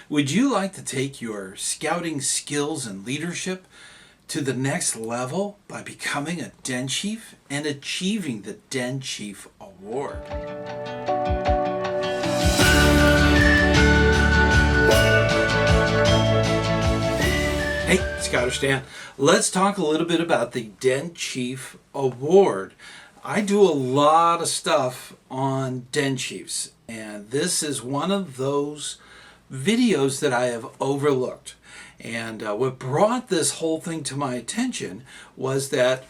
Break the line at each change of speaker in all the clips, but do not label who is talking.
Would you like to take your scouting skills and leadership to the next level by becoming a Den Chief and achieving the Den Chief Award? Hey, ScouterStan, let's talk a little bit about the Den Chief Award. I do a lot of stuff on Den Chiefs, and this is one of those videos that I have overlooked. And what brought this whole thing to my attention was that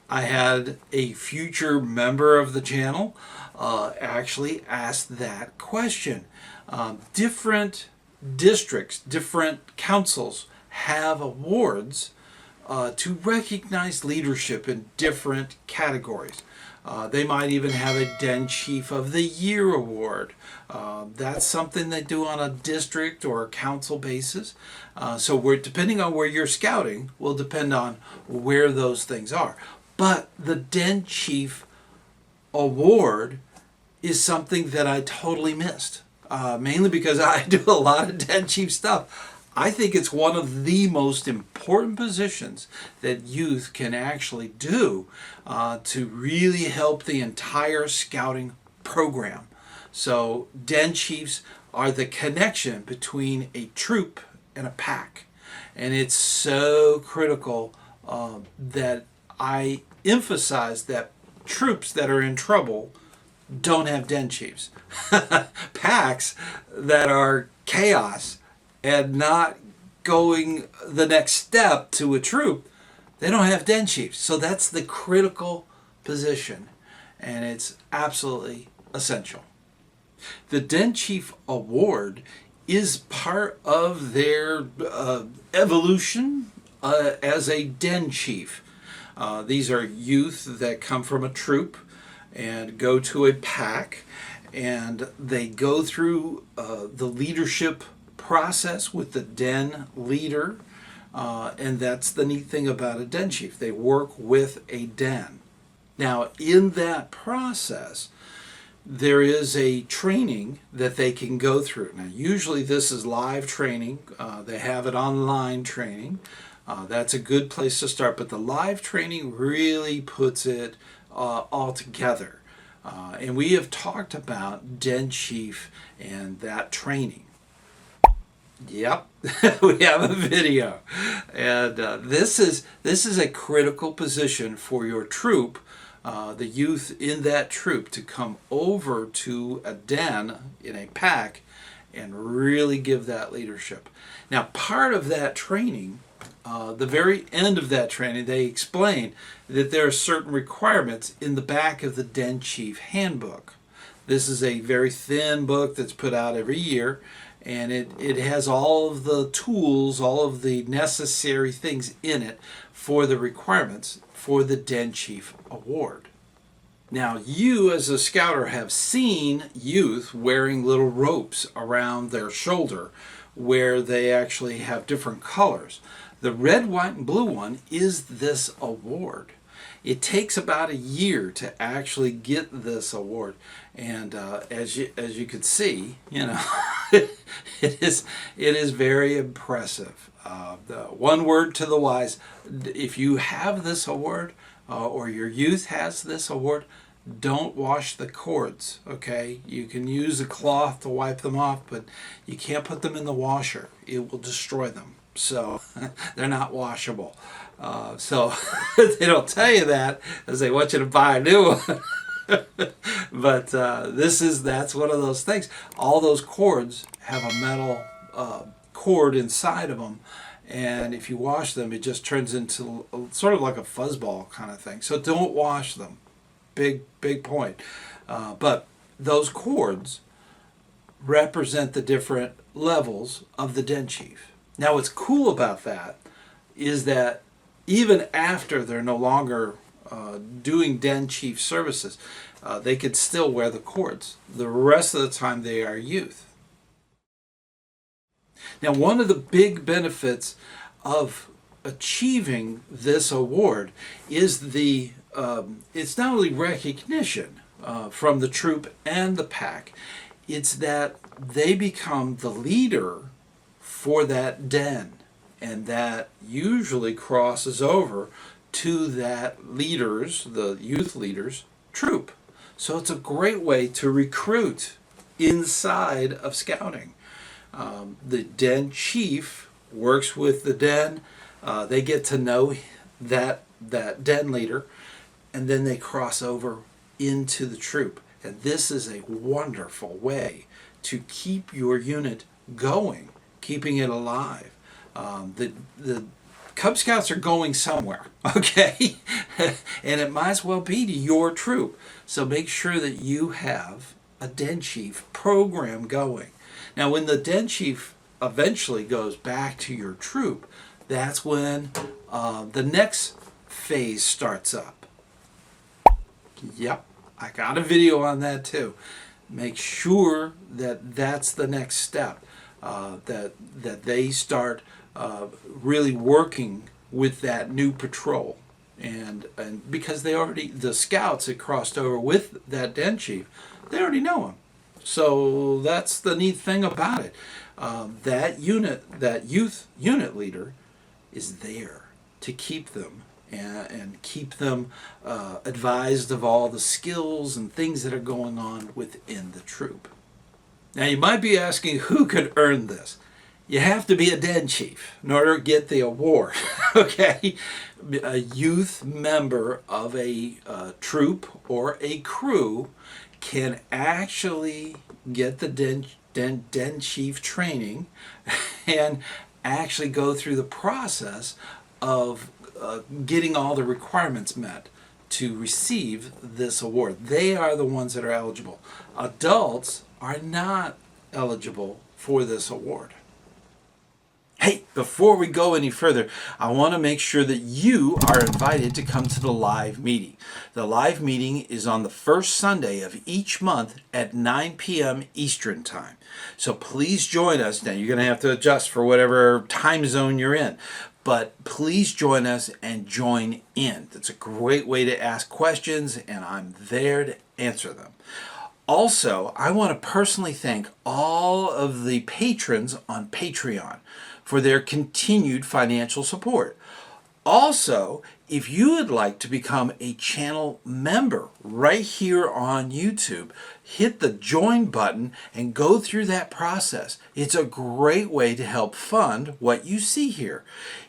I had a future member of the channel actually ask that question. Different districts, different councils have awards to recognize leadership in different categories. They might even have a Den Chief of the Year award. That's something they do on a district or a council basis. So depending on where you're scouting will depend on where those things are. But the Den Chief Award is something that I totally missed. Mainly because I do a lot of Den Chief stuff. I think it's one of the most important positions that youth can actually do to really help the entire scouting program. So Den Chiefs are the connection between a troop and a pack. And it's so critical that I emphasize that troops that are in trouble don't have Den Chiefs. Packs that are chaos and not going the next step to a troop, they don't have Den Chiefs. So that's the critical position, and it's absolutely essential. The Den Chief Award is part of their evolution as a Den Chief. These are youth that come from a troop and go to a pack, and they go through the leadership process with the den leader, and that's the neat thing about a Den Chief. They work with a den. Now, in that process, there is a training that they can go through. Now, usually this is live training. They have it online training. That's a good place to start, but the live training really puts it all together. And we have talked about Den Chief and that training. Yep, we have a video. And this is a critical position for your troop, the youth in that troop, to come over to a den in a pack and really give that leadership. Now, part of that training, the very end of that training, they explain that there are certain requirements in the back of the Den Chief Handbook. This is a very thin book that's put out every year, and it has all of the tools, all of the necessary things in it for the requirements for the Den Chief Award. Now, you as a scouter have seen youth wearing little ropes around their shoulder where they actually have different colors. The red, white, and blue one is this award. It takes about a year to actually get this award, and as you could see, you know, it is very impressive. The one word to the wise: if you have this award or your youth has this award, don't wash the cords. Okay, you can use a cloth to wipe them off, but you can't put them in the washer. It will destroy them. So they're not washable. So they don't tell you that as they want you to buy a new one. But that's one of those things. All those cords have a metal cord inside of them, and if you wash them, it just turns into sort of like a fuzzball kind of thing. So don't wash them. Big point. But those cords represent the different levels of the Den Chief. Now, what's cool about that is that even after they're no longer doing Den Chief services, they could still wear the cords. The rest of the time they are youth. Now, one of the big benefits of achieving this award is it's not only recognition from the troop and the pack, It's that they become the leader for that den, and that usually crosses over to that leader's, the youth leader's, troop. So it's a great way to recruit inside of scouting. The den chief works with the den. They get to know that den leader, and then they cross over into the troop. And this is a wonderful way to keep your unit going, keeping it alive. The Cub Scouts are going somewhere, okay? And it might as well be to your troop. So make sure that you have a den chief program going. Now, when the den chief eventually goes back to your troop, that's when the next phase starts up. Yep, I got a video on that too. Make sure that that's the next step, that they start really working with that new patrol. And because the scouts that crossed over with that den chief, they already know him. So that's the neat thing about it. That youth unit leader is there to keep them and keep them advised of all the skills and things that are going on within the troop. Now you might be asking, who could earn this? You have to be a den chief in order to get the award. Okay, a youth member of a troop or a crew can actually get the den chief training and actually go through the process of getting all the requirements met to receive this award. They are the ones that are eligible. Adults are not eligible for this award. Hey, before we go any further, I want to make sure that you are invited to come to the live meeting. The live meeting is on the first Sunday of each month at 9 p.m. Eastern Time. So please join us. Now, you're going to have to adjust for whatever time zone you're in, but please join us and join in. That's a great way to ask questions, and I'm there to answer them. Also, I want to personally thank all of the patrons on Patreon for their continued financial support. Also, if you would like to become a channel member right here on YouTube, hit the join button and go through that process. It's a great way to help fund what you see here.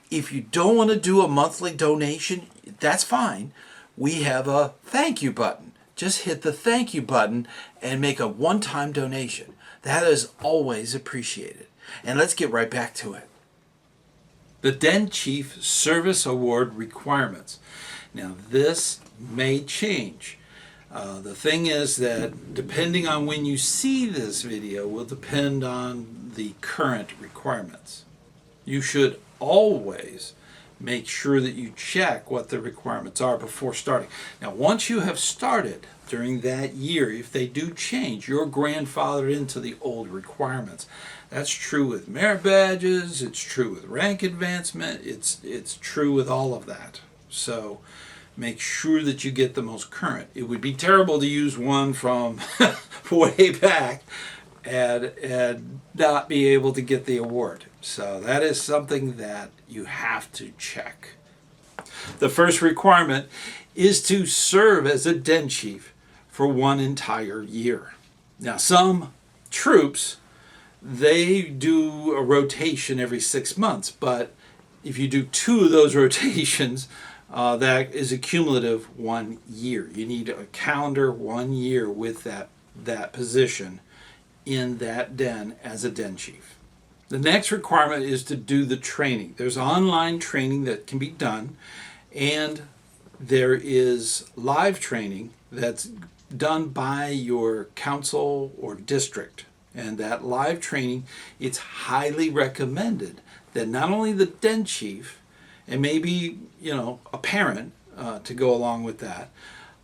If you don't want to do a monthly donation, that's fine. We have a thank you button. Just hit the thank you button and make a one-time donation. That is always appreciated. And let's get right back to it. The Den Chief Service Award requirements. Now this may change. The thing is that depending on when you see this video will depend on the current requirements. You should always make sure that you check what the requirements are before starting. Now, once you have started during that year, if they do change, you're grandfathered into the old requirements. That's true with merit badges, it's true with rank advancement, it's true with all of that. So make sure that you get the most current. It would be terrible to use one from way back and not be able to get the award. So that is something that you have to check. The first requirement is to serve as a den chief for one entire year. Now some troops, they do a rotation every 6 months, but if you do 2 of those rotations, that is a cumulative 1 year. You need a calendar 1 year with that position in that den as a den chief. The next requirement is to do the training. There's online training that can be done, and there is live training that's done by your council or district. And that live training, it's highly recommended that not only the den chief, and maybe, a parent to go along with that,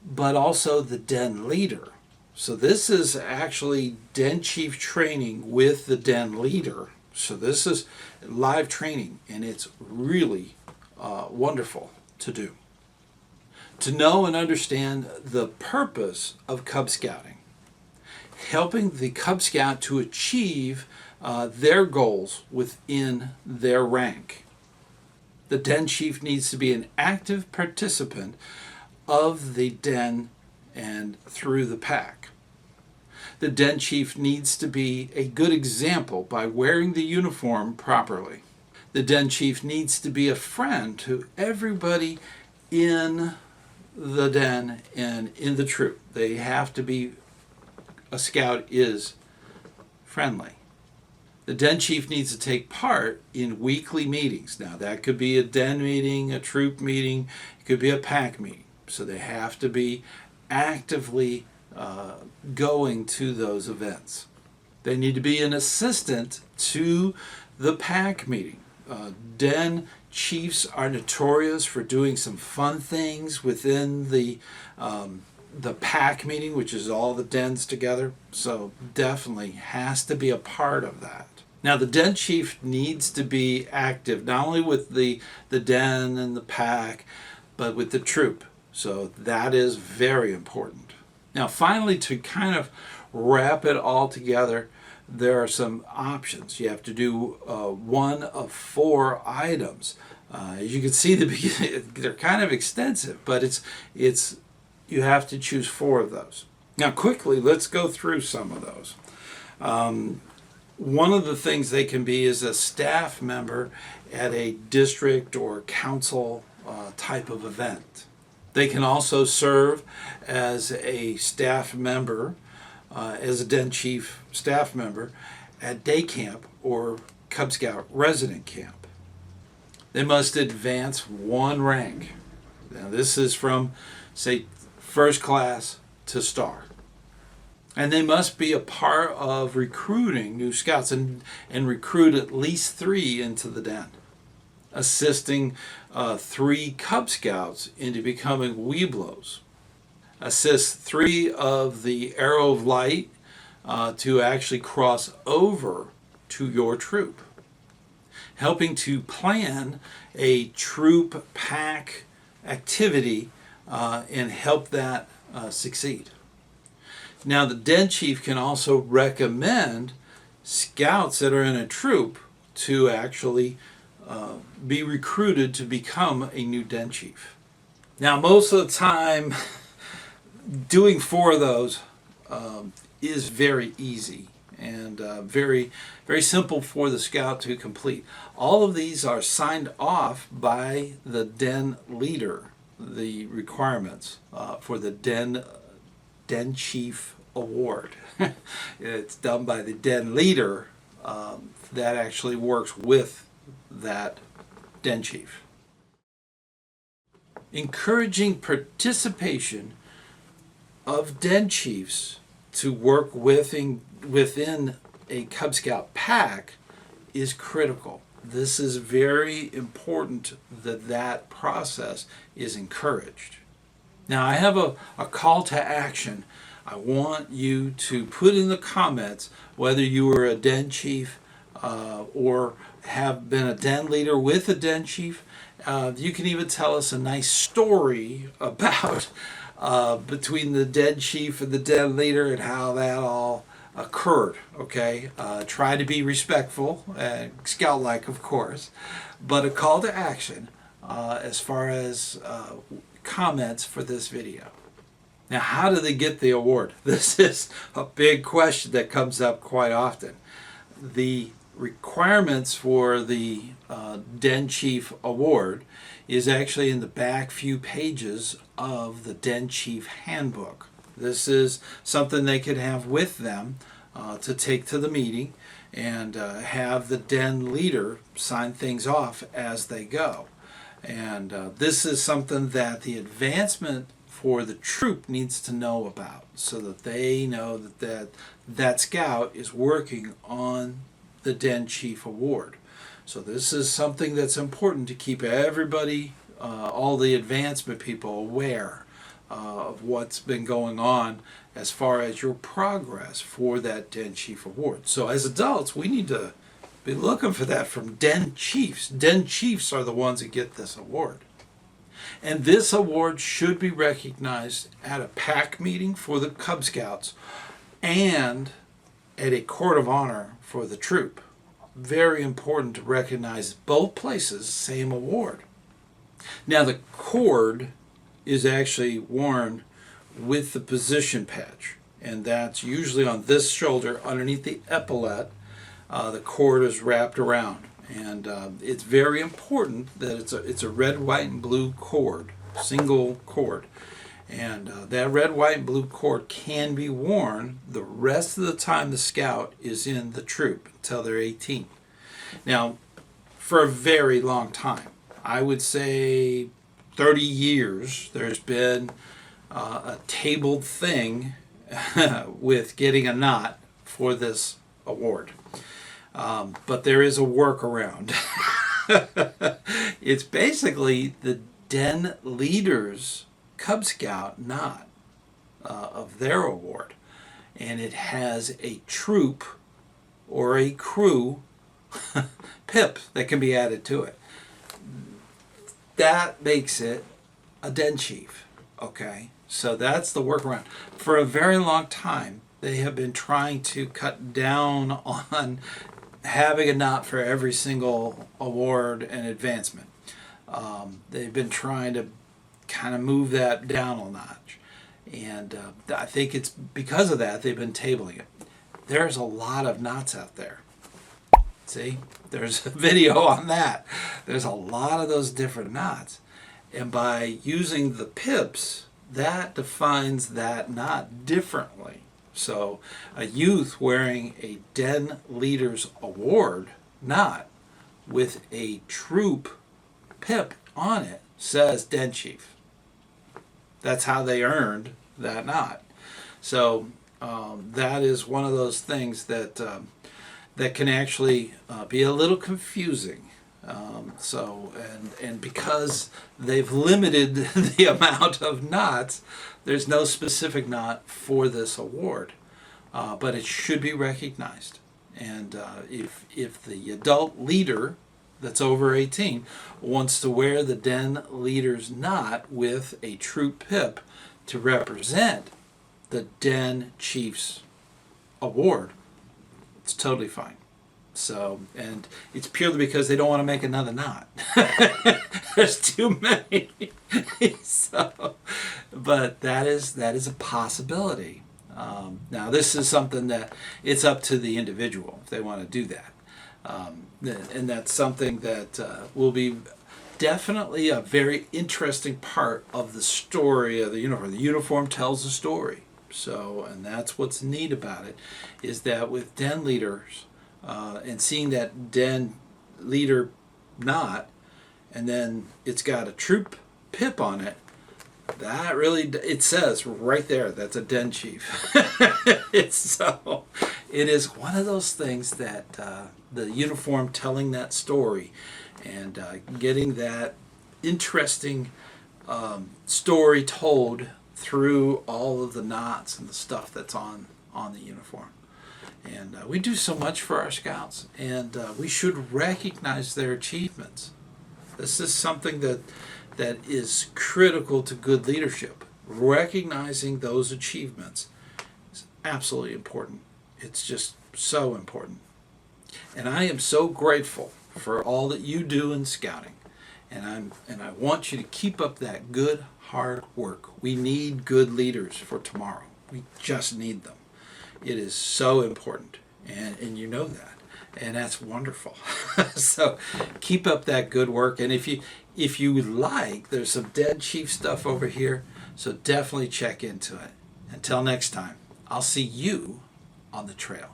but also the den leader. So this is actually den chief training with the den leader. So this is live training, and it's really wonderful to do. To know and understand the purpose of Cub Scouting. helping the Cub Scout to achieve their goals within their rank. The den chief needs to be an active participant of the den and through the pack. The den chief needs to be a good example by wearing the uniform properly. The den chief needs to be a friend to everybody in the den and in the troop. They have to be, a scout is friendly. The den chief needs to take part in weekly meetings. Now that could be a den meeting, a troop meeting, it could be a pack meeting. So they have to be actively going to those events. They need to be an assistant to the pack meeting. Den chiefs are notorious for doing some fun things within the pack meeting, which is all the dens together. So definitely has to be a part of that. Now the den chief needs to be active not only with the den and the pack, but with the troop. So that is very important. Now finally, to kind of wrap it all together, there are some options. You have to do one of 4 items. As you can see, they're kind of extensive, but it's you have to choose 4 of those. Now quickly, let's go through some of those. One of the things they can be is a staff member at a district or council type of event. They can also serve as a staff member, as a den chief staff member at day camp or Cub Scout resident camp. They must advance 1 rank. Now this is from, say, first class to star. And they must be a part of recruiting new scouts and recruit at least 3 into the den. Assisting 3 Cub Scouts into becoming Webelos. Assist 3 of the Arrow of Light to actually cross over to your troop. Helping to plan a troop pack activity and help that succeed. Now the den chief can also recommend scouts that are in a troop to actually be recruited to become a new den chief. Now most of the time doing 4 of those is very easy and very simple for the scout to complete. All of these are signed off by the den leader, the requirements for the den chief award. It's done by the den leader that actually works with that den chief. Encouraging participation of den chiefs to work within a Cub Scout pack is critical. This is very important that process is encouraged. Now I have a call to action. I want you to put in the comments whether you were a den chief or have been a den leader with a den chief. You can even tell us a nice story about between the den chief and the den leader and how that all occurred. Okay, try to be respectful and scout-like, of course, but a call to action as far as comments for this video. Now, how do they get the award? This is a big question that comes up quite often. The requirements for the Den Chief Award is actually in the back few pages of the Den Chief Handbook. This is something they could have with them to take to the meeting and have the den leader sign things off as they go. And this is something that the advancement for the troop needs to know about, so that they know that scout is working on the Den Chief Award. So this is something that's important to keep everybody, all the advancement people, aware of what's been going on as far as your progress for that Den Chief Award. So as adults, we need to be looking for that from den chiefs. Den chiefs are the ones that get this award. And this award should be recognized at a pack meeting for the Cub Scouts and at a court of honor for the troop. Very important to recognize both places, same award. Now the cord is actually worn with the position patch, and that's usually on this shoulder underneath the epaulette. The cord is wrapped around, and it's very important that it's a red, white, and blue cord, single cord. And that red, white, and blue cord can be worn the rest of the time the scout is in the troop until they're 18. Now, for a very long time, I would say 30 years, there's been a tabled thing with getting a knot for this award. But there is a workaround. It's basically the den leader's Cub Scout knot of their award. And it has a troop or a crew pip that can be added to it. That makes it a den chief. Okay, so that's the workaround. For a very long time, they have been trying to cut down on having a knot for every single award and advancement. They've been trying to kind of move that down a notch. And I think it's because of that they've been tabling it. There's a lot of knots out there. See, there's a video on that. There's a lot of those different knots. And by using the pips, that defines that knot differently. So a youth wearing a den leader's award knot with a troop pip on it says den chief. That's how they earned that knot. So that is one of those things that that can actually be a little confusing. And because they've limited the amount of knots, there's no specific knot for this award, but it should be recognized. And if the adult leader that's over 18 wants to wear the den leader's knot with a troop pip to represent the den chief's award, it's totally fine. So, and it's purely because they don't want to make another knot. There's too many. So, but that is a possibility. Now, this is something that it's up to the individual if they want to do that. And that's something that will be definitely a very interesting part of the story of the uniform. The uniform tells a story. So, and that's what's neat about it, is that with den leaders, and seeing that den leader knot, and then it's got a troop pip on it, that really, it says right there, that's a den chief. It is one of those things that the uniform telling that story and getting that interesting story told through all of the knots and the stuff that's on the uniform. And we do so much for our scouts, and we should recognize their achievements. This is something that is critical to good leadership. Recognizing those achievements is absolutely important. It's just so important. And I am so grateful for all that you do in scouting. And I want you to keep up that good, hard work. We need good leaders for tomorrow. We just need them. It is so important, and you know that, and that's wonderful. So keep up that good work, and if you like, there's some den chief stuff over here, so definitely check into it. Until next time, I'll see you on the trail.